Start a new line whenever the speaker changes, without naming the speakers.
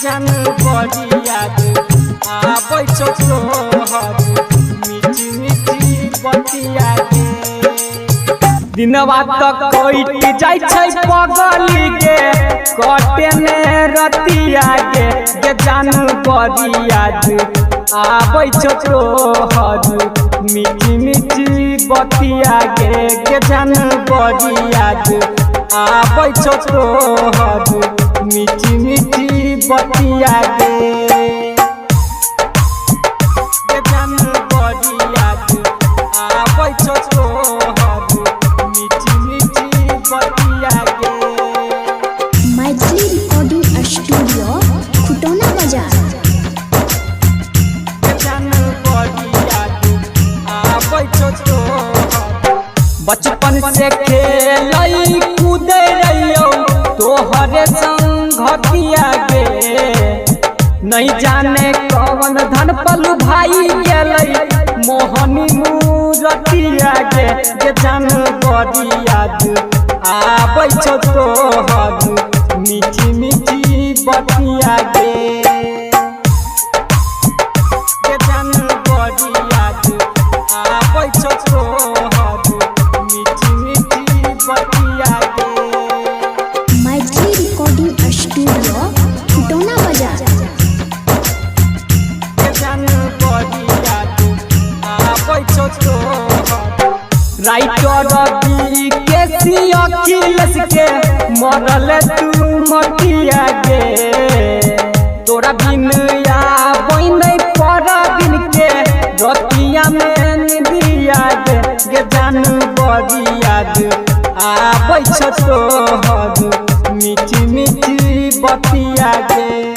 जन बड़ी याद आबै छौ तोहर मीठी मीठी बतिया गे। दिनवा तक कट जाय छै पगली गे कटे में रतिया गे गे जन बड़ी याद आबै छौ तोहर मीठी मीठी बतिया गे गे जन बड़ी याद आबै छौ तोहर मीठी मीठी बतिया गे। गे जन बड़ी याद आबै छौ तोहर मीठी मीठी बतिया गे।
मैथिली रिकॉर्डिंग स्टूडियो खुटौना बाजार।
बचपन से खेलई कूदे रहियो तोहरे संगतिया गे नहीं जाने कौन धन पलू भाई गेलई मोहनी मूरतिया गे गे जन बड़ी याद आबै छौ तोहर मीठी मीठी बतिया गे। गे जन बड़ी याद आबै छौ तोहर मीठी मीठी बतिया गे।
मैथिली रिकॉर्डिंग स्टूडियो खुटौना बाजार।
गे जन बड़ी याद आबै छौ तोहर राइटर के अखिलेश के मरल तू मटिया गे तोरा बिन आबै नहीं पर दिन के रतिया में निदिया गे गे जन बड़ी याद आबै छौ तोहर मीठी मीठी बतिया गे।